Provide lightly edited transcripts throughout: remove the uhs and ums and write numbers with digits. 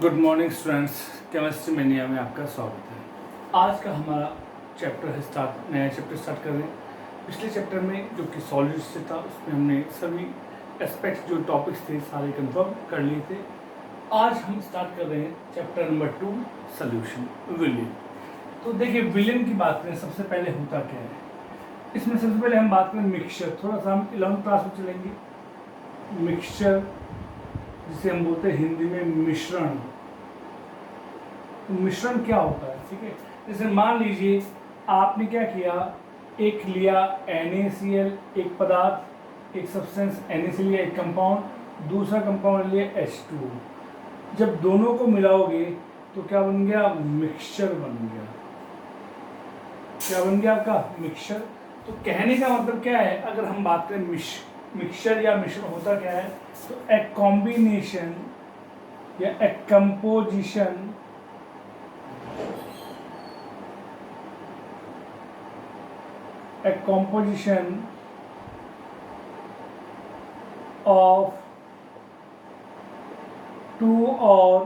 Good morning students, chemistry mania में आपका स्वागत है। आज का हमारा चैप्टर है नया चैप्टर स्टार्ट कर रहे हैं। पिछले चैप्टर में जो कि सॉलिड्स से था उसमें हमने सभी एस्पेक्ट्स जो टॉपिक्स थे सारे कंफर्म कर लिए थे। आज हम स्टार्ट कर रहे हैं चैप्टर नंबर 2 सोल्यूशन विलियन। तो देखिए विलियन की बात करें, सबसे पहले होता क्या है इसमें। सबसे पहले हम बात करें मिक्सचर, थोड़ा सा हम 11th क्लास में चलेंगे। मिक्सचर जिसे हम बोलते हैं हिंदी में मिश्रण। तो मिश्रण क्या होता है, ठीक है। जैसे मान लीजिए आपने क्या किया, एक लिया NaCl, एक पदार्थ, एक सब्सटेंस NaCl लिया, एक कंपाउंड, दूसरा कंपाउंड लिया H2। जब दोनों को मिलाओगे तो क्या बन गया, मिक्सचर बन गया। क्या बन गया आपका, मिक्सचर। तो कहने का मतलब क्या है, अगर हम बात करें मिक्सचर या मिश्रण होता क्या है, तो ए कॉम्बिनेशन या ए composition of two or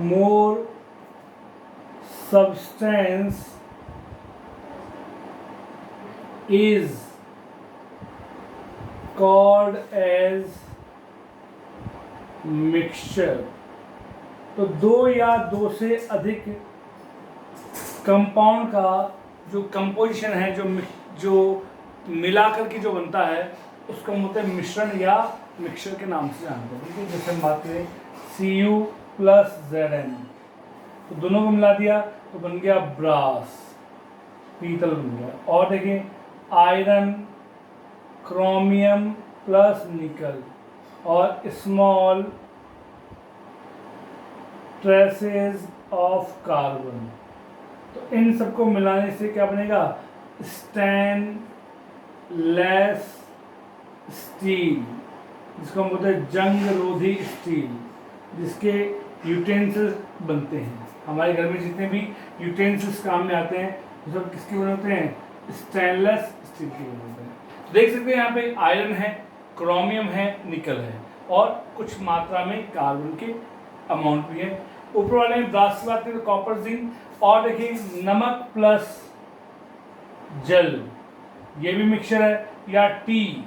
more substance is called as mixture। तो दो या दो से अधिक कंपाउंड का जो कंपोजिशन है, जो मिलाकर के जो बनता है, उसको हम बोलते हैं मिश्रण या मिक्सचर के नाम से जानते हैं। ठीक है, जैसे हम बात करें Cu प्लस Zn, तो दोनों को मिला दिया तो बन गया ब्रास, पीतल बन गया। और देखिए आयरन क्रोमियम प्लस निकल और स्मॉल ट्रेसेस ऑफ कार्बन, तो इन सबको मिलाने से क्या बनेगा, स्टेनलेस स्टील, जिसको हम बोलते हैं जंग रोधी स्टील, जिसके यूटेंसिल्स बनते हैं। हमारे घर में जितने भी यूटेंसिल्स काम में आते हैं वो सब किसके बने होते हैं, स्टेनलेस स्टील के बने होते हैं। देख सकते हैं यहाँ पे आयरन है, क्रोमियम है, निकल है और कुछ मात्रा में कार्बन के अमाउंट भी है। ऊपर वाले में ब्रास की बात करें तो कॉपर जिंक, और देखिए नमक प्लस जल, ये भी मिक्सचर है। या टी,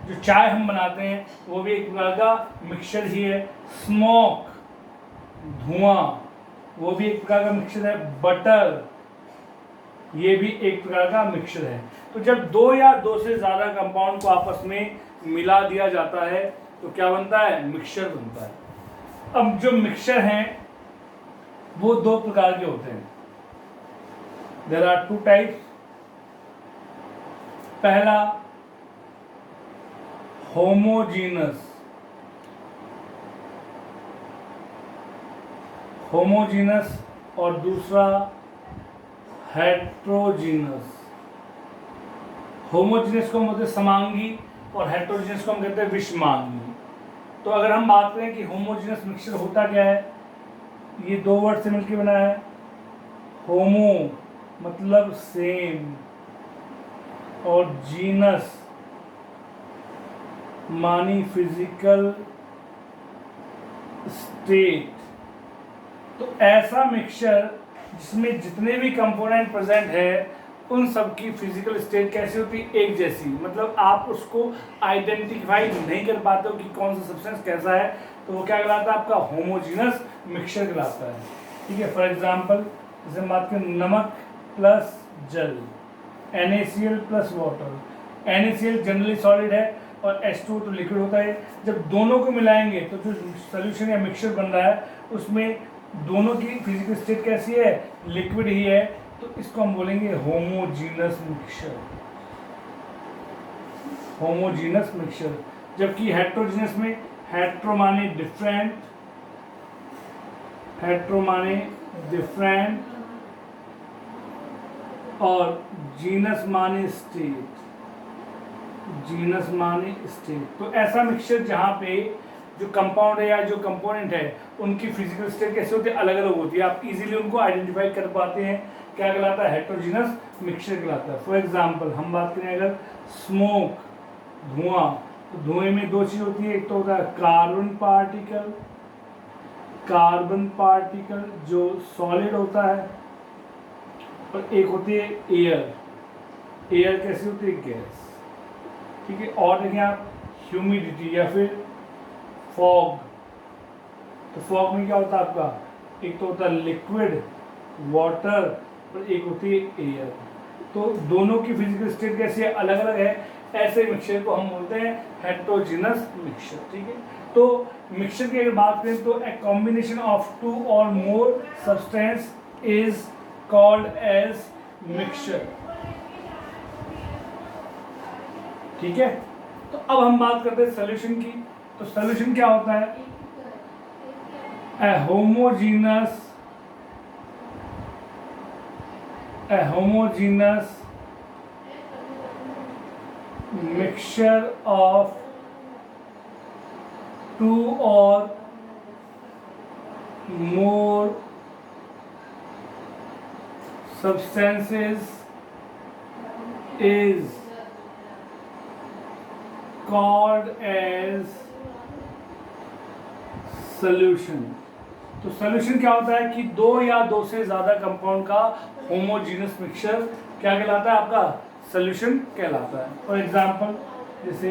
जो चाय हम बनाते हैं वो भी एक प्रकार का मिक्सचर ही है। स्मोक, धुआं, वो भी एक प्रकार का मिक्सचर है। बटर, ये भी एक प्रकार का मिक्सचर है। तो जब दो या दो से ज़्यादा कंपाउंड को आपस में मिला दिया जाता है तो क्या बनता है, मिक्सचर बनता है। अब जो मिक्सचर हैं वो दो प्रकार के होते हैं। There are two types. पहला होमोजीनस और दूसरा हेट्रोजीनस। होमोजीनस को हम बोलते हैं समांगी और हेट्रोजीनस को हम कहते हैं विषमांगी। तो अगर हम बात करें कि होमोजीनस मिक्सचर होता क्या है, ये दो वर्ड से मिलकर बना है। होमो मतलब सेम और जीनस मानी फिजिकल स्टेट। तो ऐसा मिक्सचर जिसमें जितने भी कंपोनेंट प्रेजेंट है उन सब की फिजिकल स्टेट कैसी होती है, एक जैसी। मतलब आप उसको आइडेंटिफाई नहीं कर पाते हो कि कौन सा सब्सटेंस कैसा है, तो वो क्या कहलाता है, आपका होमोजीनस मिक्सचर कहलाता है। ठीक है, फॉर एग्जांपल जैसे हम बात करें नमक प्लस जल, NaCl plus water. NaCl generally solid है और H2 तो लिक्विड होता है। जब दोनों को मिलाएंगे तो जो सोल्यूशन या मिक्सचर बन रहा है उसमें दोनों की फिजिकल स्टेट कैसी है, लिक्विड ही है। तो इसको हम बोलेंगे होमोजीनस मिक्सचर, होमोजीनस मिक्सचर। जबकि हेट्रोजीनस में हेट्रो माने डिफरेंट और जीनस माने स्टेट। तो ऐसा मिक्सचर जहाँ पे जो कंपाउंड है या जो कंपोनेंट है उनकी फिजिकल स्टेट कैसे होती है, अलग अलग होती है। आप इजीली उनको आइडेंटिफाई कर पाते हैं। क्या कहलाता है, हेट्रोजीनस मिक्सचर कहलाता है। फॉर एग्जांपल हम बात करें अगर स्मोक, धुआं, तो धुएं में दो चीज होती है, एक तो होता है कार्बन पार्टिकल जो सॉलिड होता है, और एक होती है एयर कैसी होती है, गैस। ठीक है, और देखें आप ह्यूमिडिटी या फिर फॉग। तो फॉग में क्या होता है आपका, एक तो होता है लिक्विड वाटर और एक होती है एयर। तो दोनों की फिजिकल स्टेट कैसी है, अलग अलग है। ऐसे मिक्सचर को हम बोलते हैं हेटेरोजेनस मिक्सचर। ठीक है, तो मिक्सचर की अगर बात करें तो ए कॉम्बिनेशन ऑफ टू और more substance is called as mixture. ठीक है, तो अब हम बात करते हैं सॉल्यूशन की। तो सॉल्यूशन क्या होता है, ए homogeneous mixture of two or more substances is called as solution। तो सॉल्यूशन क्या होता है कि दो या दो से ज्यादा कंपाउंड का होमोजीनस मिक्सचर क्या कहलाता है, आपका सॉल्यूशन कहलाता है। फॉर एग्जांपल जैसे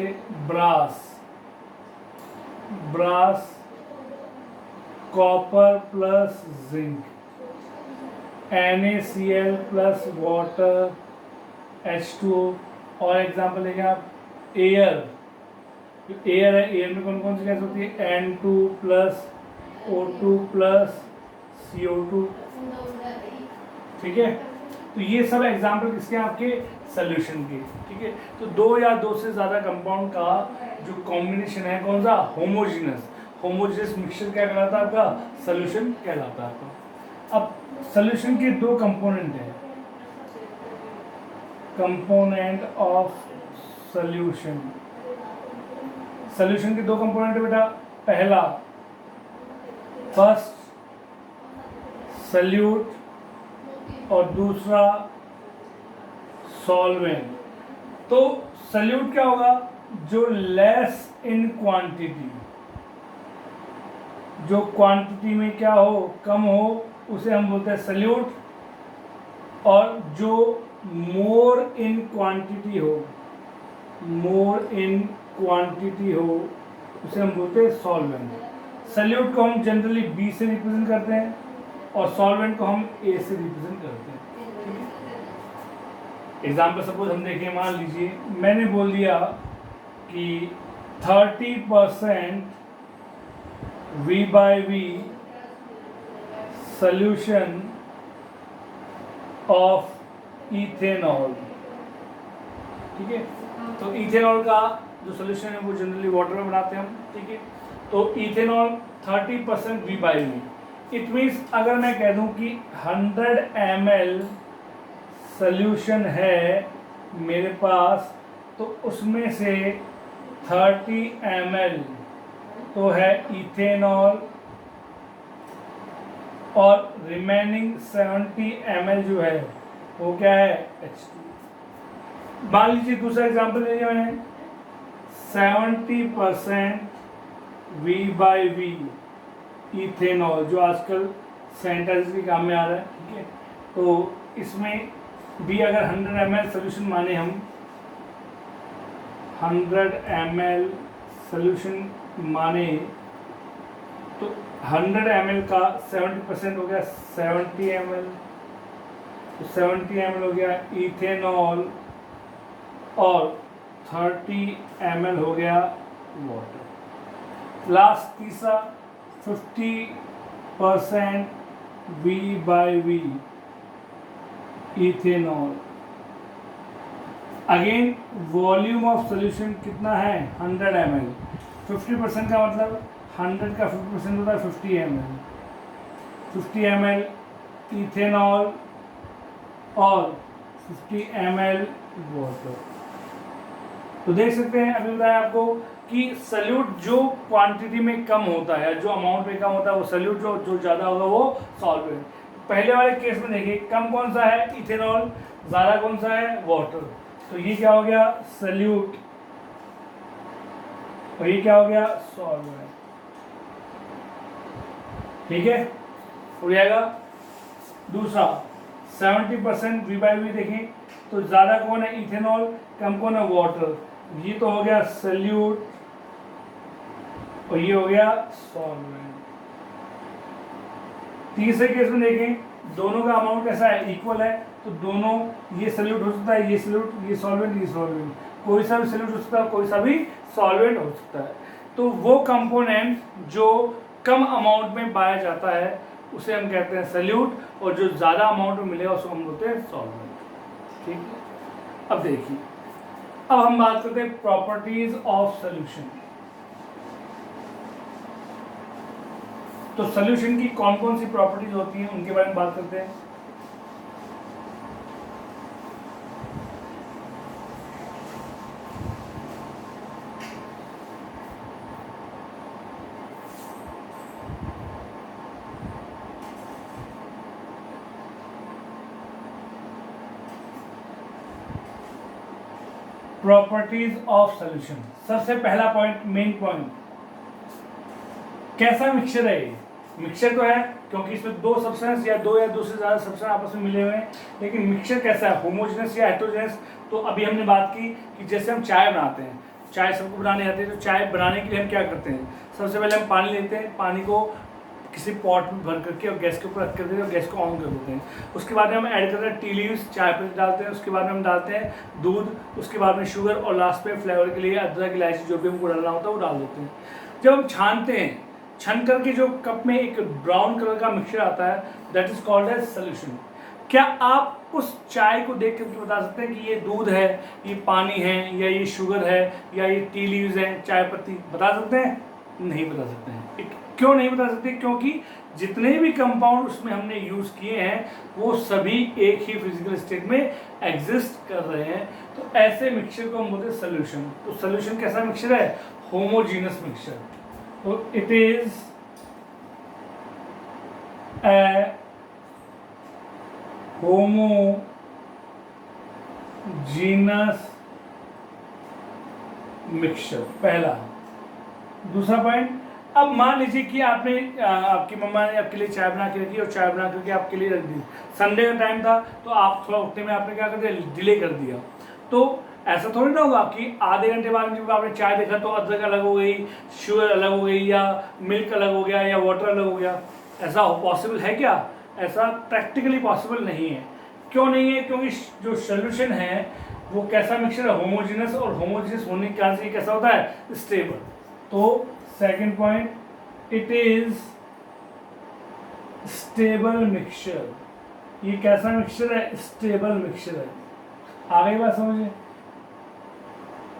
brass copper plus zinc, NaCl plus water H2O। और एग्जांपल लेंगे आप एयर है, एयर में कौन कौन सी गैस होती है, N2 plus O2 plus CO2। ठीक है, तो ये सब एग्जांपल किसके, आपके सॉल्यूशन के। ठीक है, तो दो या दो से ज़्यादा कंपाउंड का जो कॉम्बिनेशन है कौन सा, होमोजीनस मिक्सचर क्या कहलाता है, आपका सॉल्यूशन कहलाता है आपका। अब सॉल्यूशन के दो कंपोनेंट हैं, कंपोनेंट ऑफ सॉल्यूशन के दो कंपोनेंट है बेटा। पहला फर्स्ट सल्यूट और दूसरा सॉल्वेंट। तो सल्यूट क्या होगा, जो लेस इन क्वांटिटी, जो क्वांटिटी में क्या हो, कम हो, उसे हम बोलते हैं सल्यूट। और जो मोर इन क्वांटिटी हो, उसे हम बोलते हैं सॉल्वेंट। सल्यूट को हम जनरली बी से रिप्रेजेंट करते हैं और सॉल्वेंट को हम ए से रिप्रेजेंट करते हैं। एग्जाम्पल सपोज हम देखें, मान लीजिए मैंने बोल दिया कि 30% V/V सॉल्यूशन ऑफ इथेनॉल। ठीक है, तो इथेनॉल का जो सॉल्यूशन है वो जनरली वाटर में बनाते हैं हम। ठीक है, तो इथेनॉल 30% V/V। इट मीन्स अगर मैं कह दूं कि 100 ml सॉल्यूशन है मेरे पास, तो उसमें से 30 ml तो है इथेनॉल और रिमेनिंग 70 ml जो है वो क्या है, H2। मान लीजिए दूसरा एग्जांपल ले लिया मैंने, 70% V/V इथेनॉल जो आजकल सैनिटाइजर के काम में आ रहा है। ठीक है, तो इसमें भी अगर 100 ml सोल्यूशन माने हम, 100 ml सोल्यूशन माने, तो 100 ml का 70% हो गया 70 ml, तो 70 ml हो गया इथेनॉल और 30 ml हो गया वाटर। लास्ट तीसरा 50% V/V ethanol. Again volume of solution कितना है, 100 ml। 50% का मतलब 100 का 50% होता है 50 ml। 50 ml इथेनॉल और 50 ml वाटर। तो देख सकते हैं, अभी बताया आपको कि सल्यूट जो क्वांटिटी में कम होता है, जो अमाउंट में कम होता है वो सल्यूट, जो ज़्यादा होगा वो सॉल्वेंट। पहले वाले केस में देखिए, कम कौन सा है, इथेनॉल, ज़्यादा कौन सा है, वाटर। तो ये क्या हो गया, सल्यूट और ये क्या हो गया, सॉल्वेंट। ठीक है, हो जाएगा। दूसरा 70% V/V देखें तो ज़्यादा कौन है, इथेनॉल, कम कौन है, वाटर। ये तो हो गया सल्यूट और ये हो गया सॉल्वेंट। तीसरे केस में देखें दोनों का अमाउंट कैसा है, इक्वल है, तो दोनों, ये सल्यूट हो सकता है, ये सल्यूट, ये सॉल्वेंट, ये सॉल्वेंट, कोई सा भी सल्यूट हो सकता है, कोई सा भी सॉल्वेंट हो सकता है। तो वो कंपोनेंट जो कम अमाउंट में पाया जाता है उसे हम कहते हैं सल्यूट, और जो ज़्यादा अमाउंट में मिलेगा उसको हम बोलते हैं सॉल्वेंट। ठीक है, अब देखिए, अब हम बात करते हैं प्रॉपर्टीज ऑफ सॉल्यूशन। तो सॉल्यूशन की कौन कौन सी प्रॉपर्टीज होती हैं उनके बारे में बात करते हैं। प्रॉपर्टीज ऑफ सॉल्यूशन, सबसे पहला पॉइंट, मेन पॉइंट, कैसा मिक्सचर है ये। मिक्सचर तो है क्योंकि इसमें दो सब्सटेंस या दो से ज़्यादा सब्सटेंस आपस में मिले हुए हैं, लेकिन मिक्सचर कैसा है, होमोजेनस या हेटेरोजेनस। तो अभी हमने बात की कि जैसे हम चाय बनाते हैं, चाय सबको बनाने आती है, तो चाय बनाने के लिए हम क्या करते हैं, सबसे पहले हम पानी लेते हैं, पानी को किसी पॉट में भर करके और गैस के ऊपर रख कर देते हैं और गैस को ऑन कर देते हैं। उसके बाद में हम ऐड करते हैं टी लीव्स, चाय पत्ती डालते हैं, उसके बाद में हम डालते हैं दूध, उसके बाद में शुगर, और लास्ट पे फ्लेवर के लिए अदरक, इलायची, जो भी हमको डालना होता है वो डाल देते हैं। जब हम छानते हैं, छन करके जो कप में एक ब्राउन कलर का मिक्सचर आता है, that is called as solution. क्या आप उस चाय को देख करके बता सकते हैं कि ये दूध है, ये पानी है, या ये शुगर है, या ये टी लीव्स है, चाय पत्ती, बता सकते हैं? नहीं बता सकते हैं। क्यों नहीं बता सकते? क्योंकि जितने भी कंपाउंड उसमें हमने यूज किए हैं वो सभी एक ही फिजिकल स्टेट में एग्जिस्ट कर रहे हैं। तो ऐसे मिक्सचर को हम बोलते हैं सॉल्यूशन। तो सॉल्यूशन कैसा मिक्सचर है? Homogeneous mixture. तो it is a homogeneous mixture, पहला। दूसरा पॉइंट, अब मान लीजिए कि आपने आपकी मम्मा ने आपके लिए चाय बना के रखी और चाय बना करके आपके लिए रख दी, संडे का टाइम था, तो आप थोड़ा उठने में आपने क्या कर दिया, डिले कर दिया। तो ऐसा थोड़ी ना होगा कि आधे घंटे बाद जब आपने चाय देखा तो अदरक अलग हो गई, शुगर अलग हो गई, या मिल्क अलग हो गया, या वाटर अलग हो गया। ऐसा पॉसिबल है क्या? ऐसा प्रैक्टिकली पॉसिबल नहीं है। क्यों नहीं है? क्योंकि जो सोल्यूशन है वो कैसा मिक्सचर है? होमोजीनस, और होमोजीनस होने के कारण से कैसा होता है? स्टेबल। तो second point, it is stable mixture. ये कैसा मिक्सचर है? स्टेबल मिक्सचर है। आगे बात समझिए।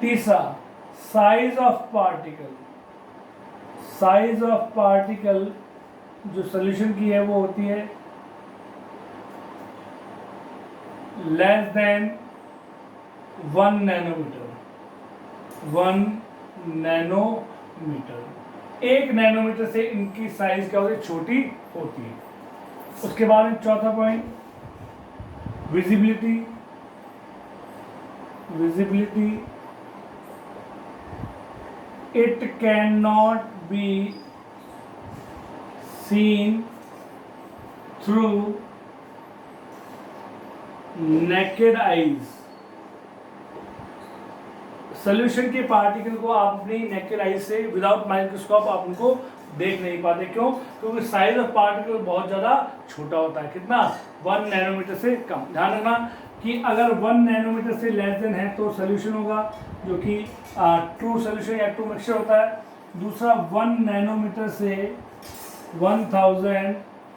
तीसरा, size of particle. Size of particle जो सॉल्यूशन की है वो होती है less than 1 nanometre. 1 nanometre, 1 nanometre से इनकी साइज क्या होती है? छोटी होती है। उसके बाद में चौथा point, visibility. Visibility, it can not be seen through naked eyes. Solution के पार्टिकल को आप अपनी नेकेड आईज से विदाउट माइक्रोस्कोप आप उनको देख नहीं पाते। क्यों? क्योंकि साइज ऑफ पार्टिकल बहुत ज़्यादा छोटा होता है। कितना? 1 नैनोमीटर से कम। ध्यान रखना कि अगर 1 नैनोमीटर से लेस देन है तो सोल्यूशन होगा, जो कि ट्रू सोल्यूशन या ट्रू मिक्सचर होता है। दूसरा 1 नैनोमीटर से 1000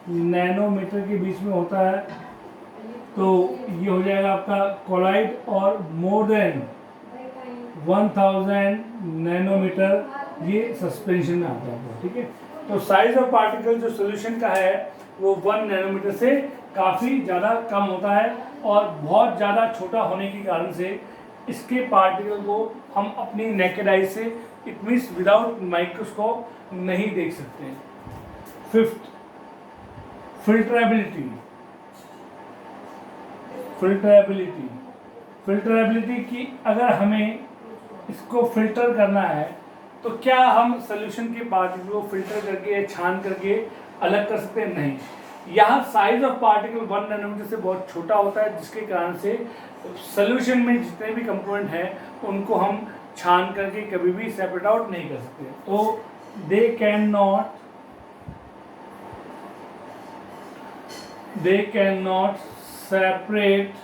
नैनोमीटर के बीच में होता है तो ये हो जाएगा आपका कोलाइड, और मोर देन 1000 नैनोमीटर ये सस्पेंशन में आता है। ठीक है, तो साइज ऑफ पार्टिकल जो सॉल्यूशन का है वो 1 नैनोमीटर से काफ़ी ज़्यादा कम होता है, और बहुत ज़्यादा छोटा होने के कारण से इसके पार्टिकल को हम अपनी नेकेड आई से, इट मीन्स विदाउट माइक्रोस्कोप, नहीं देख सकते हैं। फिफ्थ, फिल्टरेबिलिटी। फिल्टरेबिलिटी की अगर हमें इसको फिल्टर करना है तो क्या हम सोल्यूशन के पार्टिकल को फिल्टर करके छान करके अलग कर सकते हैं? नहीं। यहाँ साइज ऑफ पार्टिकल 1 नैनोमीटर से बहुत छोटा होता है, जिसके कारण से सोल्यूशन में जितने भी कंपोनेंट हैं उनको हम छान करके कभी भी सेपरेट आउट नहीं कर सकते। तो they can not separate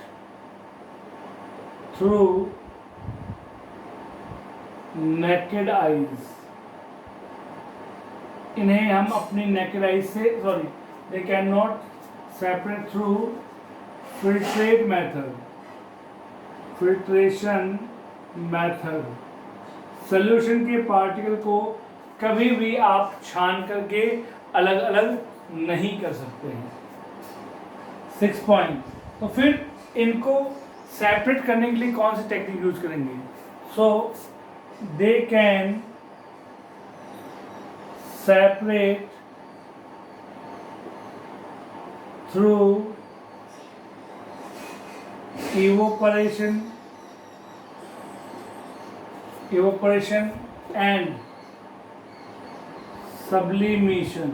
through naked eyes. इन्हें हम अपनी नेकेड आईज से they can not separate through filtration method. Solution के पार्टिकल को कभी भी आप छान करके अलग अलग नहीं कर सकते हैं। 6 पॉइंट। तो फिर इनको सेपरेट करने के लिए कौन सी टेक्निक यूज करेंगे? So they can separate through evaporation and sublimation.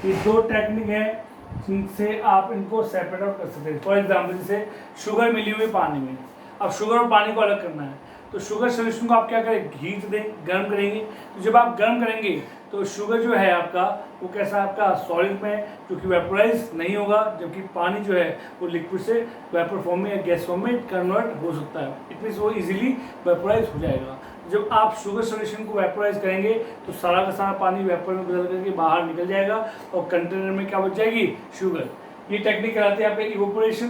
ये दो टेक्निक है जिनसे आप इनको सेपरेट आउट कर सकते हैं। फॉर एग्जाम्पल जैसे शुगर मिली हुई पानी में, अब शुगर और पानी को अलग करना है, तो शुगर सोल्यूशन को आप क्या करें? हीट दें, गर्म करेंगे। तो जब आप गर्म करेंगे तो शुगर जो है आपका वो कैसा आपका सॉलिड में, जो कि वेपोराइज नहीं होगा, जबकि पानी जो है वो लिक्विड से वेपर फॉर्म में या गैस फॉर्म में कन्वर्ट हो सकता है। इट मीन्स वो इजीली वेपोराइज हो जाएगा। जब आप शुगर सोल्यूशन को वेपोराइज करेंगे तो सारा का सारा पानी वेपर में बदल करके बाहर निकल जाएगा और कंटेनर में क्या बच जाएगी? शुगर। ये टेक्निक कहलाती है आपके इवोपोरेशन।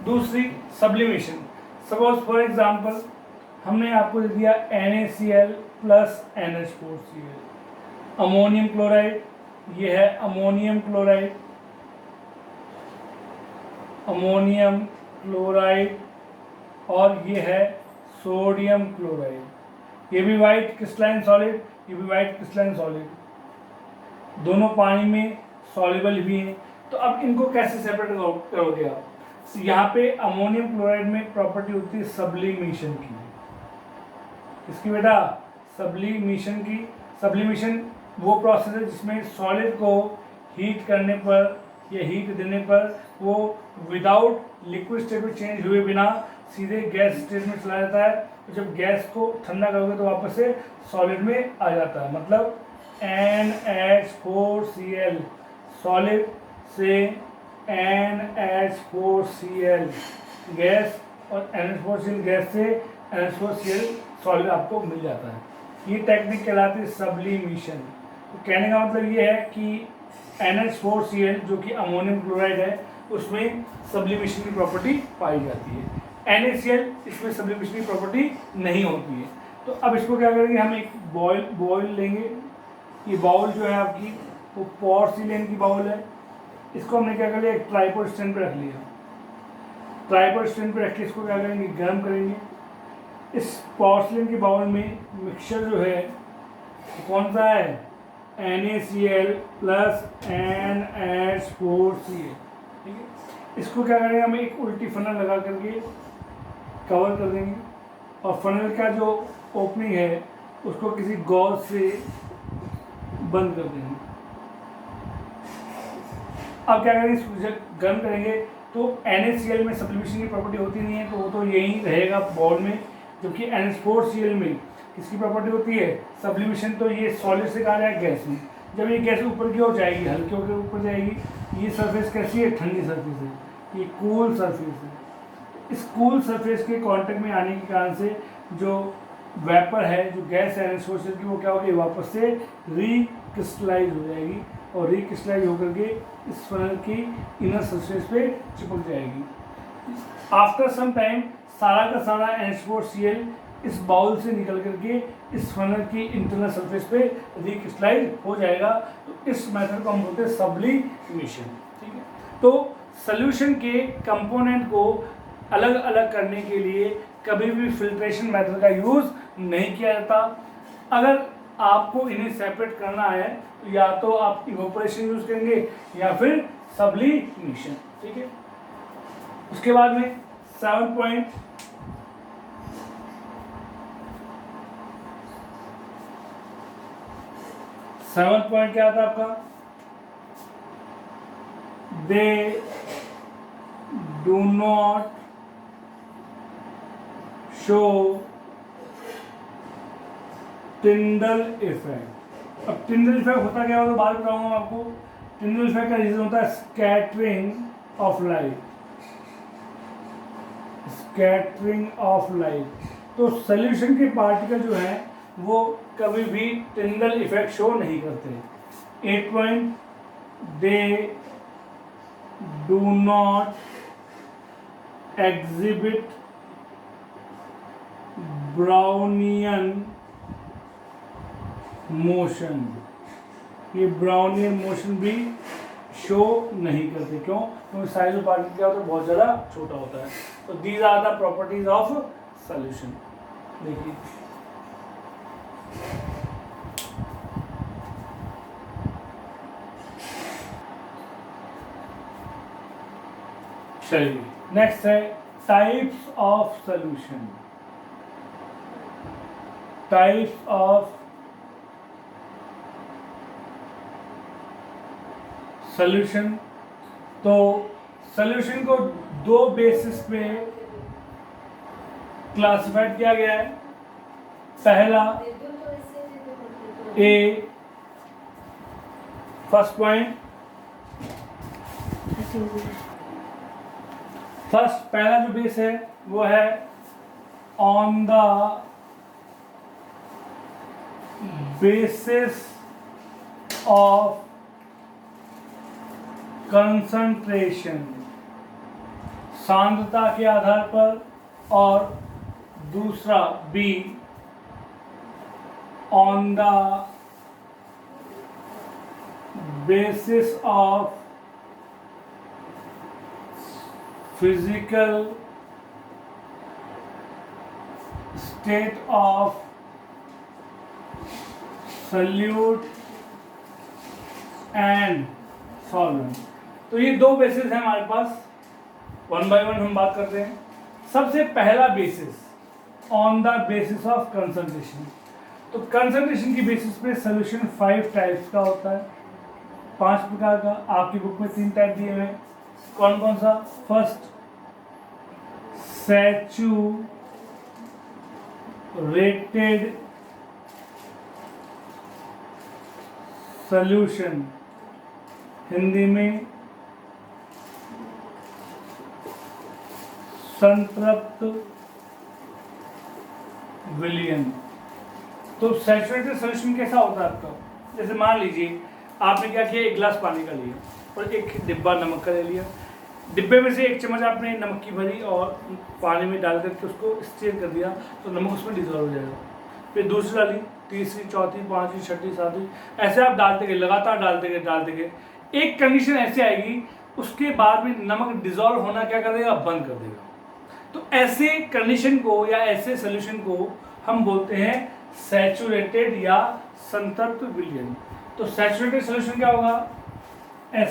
दूसरी सब्लिमेशन। सपोज फॉर एग्जाम्पल हमने आपको दे दिया NaCl plus NH4Cl, ammonium chloride. ये है अमोनियम क्लोराइड और ये है सोडियम क्लोराइड। ये भी वाइट क्रिस्टलाइन सॉलिड, ये भी वाइट क्रिस्टलाइन सॉलिड, दोनों पानी में सॉल्युबल भी हैं। तो अब इनको कैसे सेपरेट करोगे आप? यहाँ पे अमोनियम क्लोराइड में प्रॉपर्टी होती है सब्लिमेशन की। इसकी बेटा सब्लिमेशन की। सब्लिमेशन वो प्रोसेस है जिसमें सॉलिड को हीट करने पर या हीट देने पर वो विदाउट लिक्विड स्टेट में चेंज हुए बिना सीधे गैस स्टेट में चला जाता है। तो जब गैस को ठंडा करोगे तो वापस से सॉलिड में आ जाता है। मतलब NH4Cl सॉलिड से NH4Cl गैस और NH4Cl गैस से NH4Cl सॉलिड आपको मिल जाता है। ये टेक्निक कहलाती है सब्लिमेशन। तो कहने का मतलब ये है कि NH4Cl जो कि अमोनियम क्लोराइड है उसमें सब्लिमेशन की प्रॉपर्टी पाई जाती है। NaCl इसमें सब्लिमेशन की प्रॉपर्टी नहीं होती है। तो अब इसको क्या करेंगे? हम एक बॉयल लेंगे। ये बाउल जो है आपकी वो पोर्सिलेन की बाउल है। इसको हमने क्या कर लिया? एक ट्राइपॉड स्टैंड पे रख लिया। ट्राइपॉड स्टैंड पे रख के इसको क्या करेंगे? गर्म करेंगे। इस पोर्सिलेन की बाउल में मिक्सचर जो है कौन सा है? NaCl plus NH4Cl। ठीक है, इसको क्या करेंगे? हम एक उल्टी फनल लगा करके कवर कर देंगे और फनल का जो ओपनिंग है उसको किसी गॉज से बंद कर देंगे। अब क्या करेंगे? इसको जब गर्म करेंगे तो NaCl में सब्लिमेशन की प्रॉपर्टी होती नहीं है, तो वो तो यही रहेगा बाउल में, जबकि NH4Cl में किसकी प्रॉपर्टी होती है? सब्लिमेशन। तो ये सॉलिड से कहा जाए गैस में। जब ये गैस ऊपर की ओर जाएगी, हल्के होकर ऊपर जाएगी, ये सरफेस कैसी है? ठंडी सरफेस है, ये कूल सरफेस है। इस कूल सरफेस के कांटेक्ट में आने के कारण से जो वेपर है, जो गैस है NH4Cl की, वो क्या होगी? वापस से रिक्रिस्टलाइज हो जाएगी और रिक्रिस्टलाइज होकर के इस फनल की इनर सरफेस पे चिपक जाएगी। आफ्टर सम टाइम सारा का सारा NH4Cl इस बाउल से निकल करके इस फनल की इंटरनल सरफेस पे रिक्रिस्टलाइज हो जाएगा। तो इस मेथड को हम बोलते हैं सब्लिमेशन। ठीक है, तो सोल्यूशन के कंपोनेंट को अलग अलग करने के लिए कभी भी फिल्ट्रेशन मेथड का यूज़ नहीं किया जाता। अगर आपको इन्हें सेपरेट करना है तो या तो आप इवोपोरेशन यूज़ करेंगे या फिर सब्लिमेशन। ठीक है, उसके बाद में 7 पॉइंट 7th पॉइंट क्या था आपका? They do not show Tyndall effect. अब टिंडल इफेक्ट होता क्या होता है बाद में बताऊंगा मैं आपको। टिंडल इफेक्ट का रीजन होता है scattering of light, scattering of light. तो सॉल्यूशन के पार्टिकल जो हैं वो कभी भी टिंडल इफेक्ट शो नहीं करते। 8 point, they do not exhibit Brownian motion. ये ब्राउनियन मोशन भी शो नहीं करते। क्यों? क्योंकि साइज ऑफ पार्टिकल क्या होता है, बहुत ज़्यादा छोटा होता है। तो these are the properties of solution. देखिए चलिए नेक्स्ट है types of solution. Types of solution. तो सॉल्यूशन को दो बेसिस पे क्लासिफाइड किया गया है। पहला ए, फर्स्ट पॉइंट, फर्स्ट पहला जो बेस है वो है on the basis of concentration, सांद्रता के आधार पर। और दूसरा be on the basis of physical state of solute and solvent. तो ये दो बेसिस हैं हमारे पास, वन बाय वन हम बात करते हैं। सबसे पहला basis on the basis of concentration. तो कंसंट्रेशन की बेसिस पे सॉल्यूशन 5 टाइप्स का होता है, 5 प्रकार का। आपकी बुक में 3 टाइप दिए हुए। कौन कौन सा? फर्स्ट सैचुरेटेड सॉल्यूशन, हिंदी में संतृप्त विलयन। तो सैचुरेटेड सॉल्यूशन कैसा होता है आपका? जैसे मान लीजिए आपने क्या किया, एक गिलास पानी का लिया और एक डिब्बा नमक का ले लिया। डिब्बे में से 1 चम्मच आपने नमक की भरी और पानी में डाल करके उसको स्टीर कर दिया, तो नमक उसमें डिजॉल्व हो जाएगा। फिर दूसरी डाली, तीसरी, चौथी, पांचवी, छठी, सातवीं, ऐसे आप डालते गए, लगातार डालते गए। एक कंडीशन ऐसी आएगी, उसके बाद में नमक डिजॉल्व होना क्या कर देगा, बंद कर देगा। तो ऐसे कंडीशन को या ऐसे सॉल्यूशन को हम बोलते हैं सैचुरेटेड या संतृप्त विलयन। तो सैचुरेटेड सॉल्यूशन क्या होगा? ए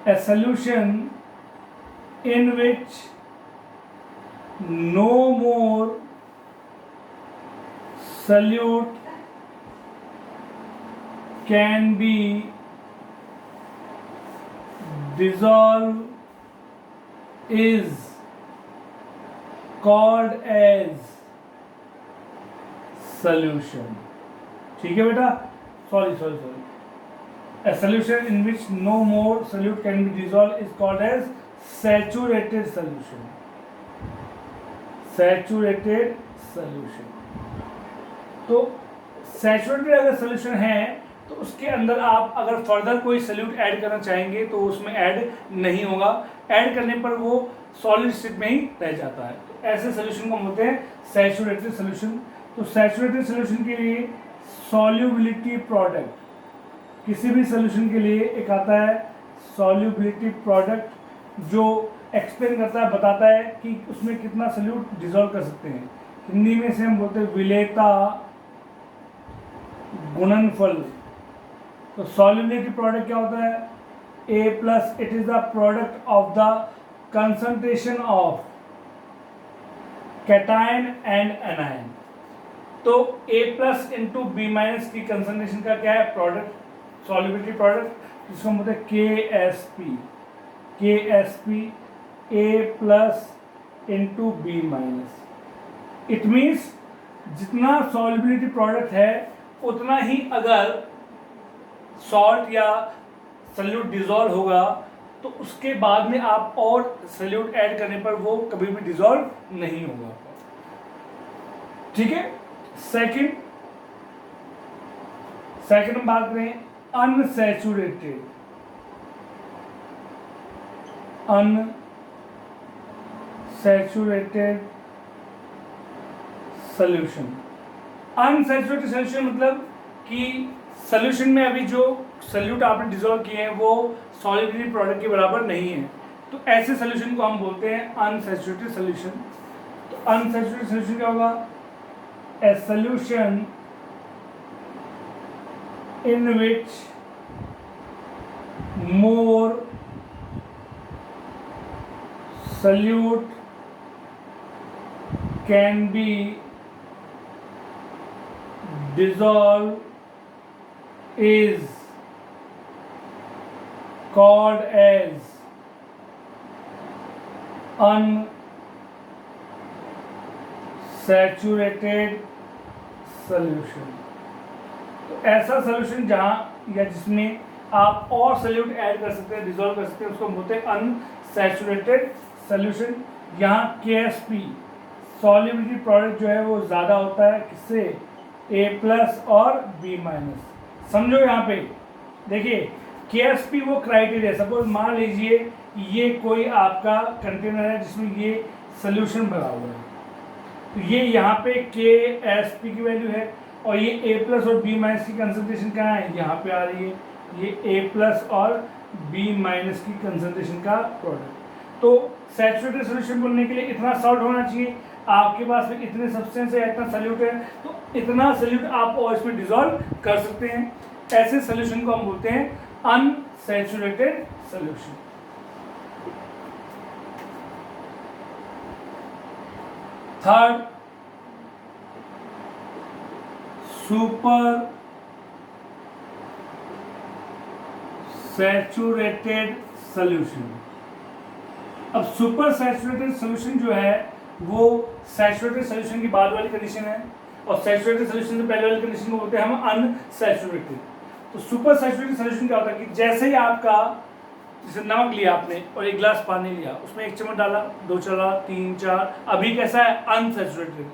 solution in which no more solute can be dissolved is called as solution। ठीक है बेटा? Sorry A solution in which no more solute can be dissolved is called as saturated solution। Saturated solution। तो saturated अगर solution है तो उसके अंदर आप अगर फर्दर कोई सॉल्यूट ऐड करना चाहेंगे तो उसमें ऐड नहीं होगा। ऐड करने पर वो सॉलिड स्टेट में ही रह जाता है। तो ऐसे सॉल्यूशन को बोलते हैं सैचुरेटेड सॉल्यूशन। तो सैचुरेटेड सॉल्यूशन के लिए सॉल्युबिलिटी प्रोडक्ट, किसी भी सॉल्यूशन के लिए एक आता है सॉल्युबिलिटी प्रोडक्ट, जो एक्सप्लेन करता है, बताता है कि उसमें कितना सॉल्यूट डिसॉल्व कर सकते हैं। हिंदी में से हम बोलते हैं विलेयता गुणनफल। तो सॉल्युबिलिटी प्रोडक्ट क्या होता है? A+, it is the product of the concentration of cation and anion. तो A plus into b minus की कंसंट्रेशन का क्या है, प्रोडक्ट, सॉल्युबिलिटी प्रोडक्ट, जिसको हम बोलते हैं KSP, KSP A plus into b minus. It means जितना सॉल्युबिलिटी प्रोडक्ट है उतना ही अगर सॉल्ट या सल्यूट डिजॉल्व होगा तो उसके बाद में आप और सल्यूट ऐड करने पर वो कभी भी डिजॉल्व नहीं होगा। ठीक है। सेकंड हम बात करें अनसैचुरेटेड सॉल्यूशन। अनसैचुरेटेड सॉल्यूशन मतलब कि सॉल्यूशन में अभी जो सॉल्यूट आपने डिसॉल्व किए हैं वो सॉलिबिलिटी प्रोडक्ट के बराबर नहीं है, तो ऐसे सॉल्यूशन को हम बोलते हैं अनसैचुरेटेड सॉल्यूशन। तो अनसैचुरेटेड सॉल्यूशन क्या होगा, ए solution in which more solute can be dissolved is called as unsaturated solution। तो ऐसा सॉल्यूशन जहां या जिसमें आप और सॉल्यूट ऐड कर सकते हैं, डिसॉल्व कर सकते हैं, उसको बोलते हैं अनसैचुरेटेड सॉल्यूशन। यहाँ KSP सॉल्युबिलिटी प्रोडक्ट जो है वो ज़्यादा होता है, किससे, A प्लस और B माइनस। समझो यहाँ पे देखिए KSP वो क्राइटेरिया, सपोज मान लीजिए ये कोई आपका कंटेनर है जिसमें ये सॉल्यूशन भरा हुआ है, तो ये यहाँ पे KSP की वैल्यू है और ये A प्लस और B माइनस की कंसंट्रेशन कहाँ है, यहाँ पे आ रही है, ये A प्लस और B माइनस की कंसंट्रेशन का प्रोडक्ट। तो सैचुरेटेड सॉल्यूशन बनने के लिए इतना सॉल्ट होना चाहिए, आपके पास में इतने सब्सटेंस है, इतना सॉल्यूट है, तो इतना सॉल्यूट आप और इसमें डिसॉल्व कर सकते हैं। ऐसे सॉल्यूशन को हम बोलते हैं unsaturated solution. Third, super saturated solution. अब सुपर सैचुरेटेड सॉल्यूशन जो है वो सैचुरेटेड सॉल्यूशन की बाद वाली कंडीशन है और सैचुरेटेड सॉल्यूशन से पहले वाली कंडीशन को बोलते हैं हम अनसैचुरेटेड। तो सुपर सैचुरेटेड सॉल्यूशन क्या होता है कि जैसे ही आपका, जैसे नमक लिया आपने और एक गिलास पानी लिया, उसमें 1 चम्मच डाला, 2 चला, 3 4, अभी कैसा है, अनसैचुरेटेड।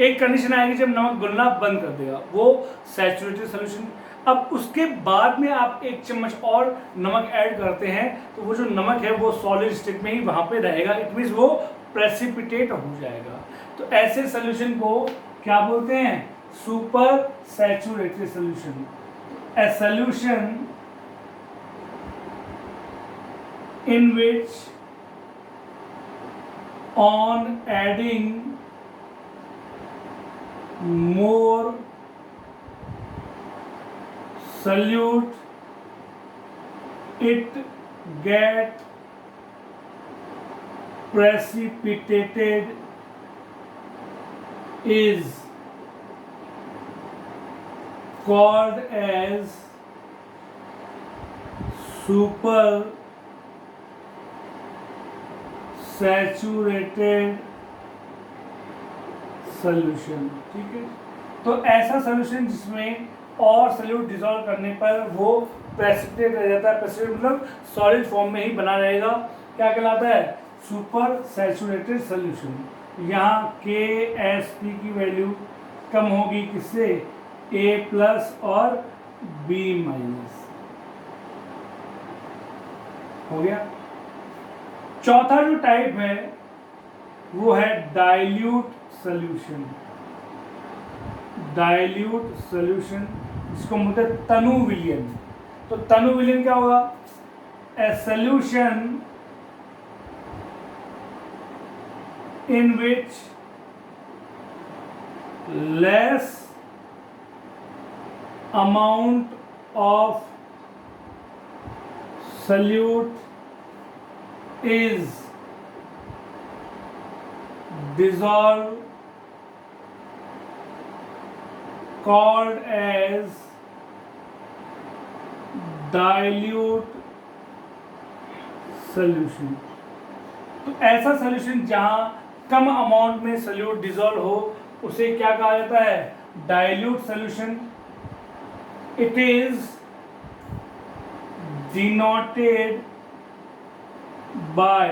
एक कंडीशन आएगी जब नमक घुलना बंद कर देगा, वो सैचुरेटेड सॉल्यूशन। अब उसके बाद में आप 1 चम्मच और नमक ऐड करते हैं तो वो जो नमक है वो सॉलिड स्टेट में ही वहां पे रहेगा, इट मीन्स वो प्रेसिपिटेट हो जाएगा। तो ऐसे सॉल्यूशन को क्या बोलते हैं, super saturated solution. A solution in which on adding more solute it get precipitated is called as super saturated solution. ठीक है, तो ऐसा सॉल्यूशन जिसमें और सॉल्यूट डिसॉल्व करने पर वो प्रेसिपिटेट रह जाता है, प्रेसिपिटेट मतलब सॉलिड फॉर्म में ही बना रहेगा, क्या कहलाता है, सुपर सैचुरेटेड सॉल्यूशन। यहाँ KSP की वैल्यू कम होगी, किससे, A प्लस और B माइनस। हो गया। चौथा जो टाइप है वो है डाइल्यूट सॉल्यूशन। डाइल्यूट सॉल्यूशन जिसको बोलते हैं तनु विलयन। तो तनु विलयन क्या होगा, ए solution in which less amount of solute is dissolved called as dilute solution। तो ऐसा सॉल्यूशन जहां कम अमाउंट में सॉल्यूट डिसॉल्व हो उसे क्या कहा जाता है? Dilute solution. It is denoted by,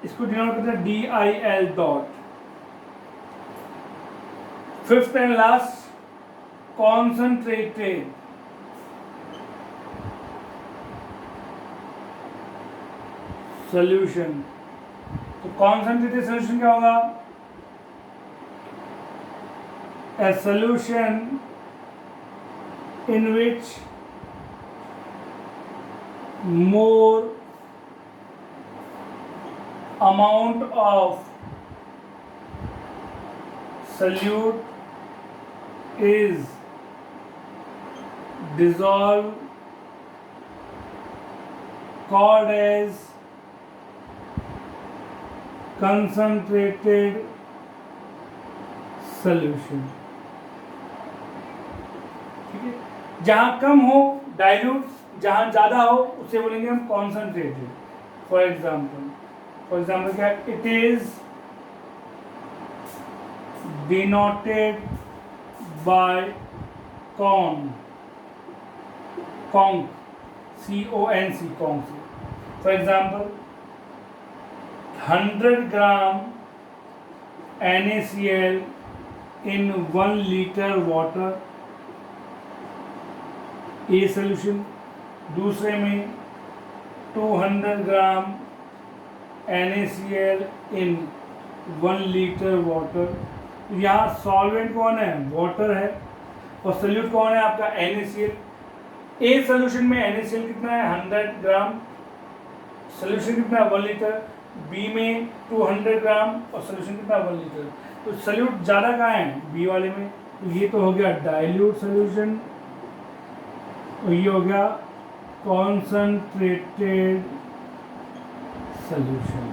इसको डिनोट करते हैं DIL dot. Fifth and last, concentrated solution. तो कॉन्सनट्रेटेड सॉल्यूशन क्या होगा? ए solution in which more amount of solute is dissolved called as concentrated solution। ठीक है, जहां कम हो डाइल्यूट, जहां ज्यादा हो उसे बोलेंगे हम कॉन्सनट्रेटेड। फॉर एग्जाम्पल क्या? It is denoted by conc, CONC, for example 100 gram NaCl in 1 liter water, a solution. दूसरे में 200 ग्राम NaCl इन 1 लीटर वाटर। यहाँ सॉल्वेंट कौन है? वाटर है, और सोल्यूट कौन है? आपका NaCl। ए सोल्यूशन में NaCl कितना है? 100 ग्राम। सोल्यूशन कितना है? 1 लीटर। बी में 200 ग्राम और सोल्यूशन कितना? 1 लीटर। तो सोल्यूट ज़्यादा कहाँ है? बी वाले में। तो ये तो हो गया डाइल्यूट सोल्यूशन, और ये हो गया कॉन्सनट्रेटेड सॉल्यूशन।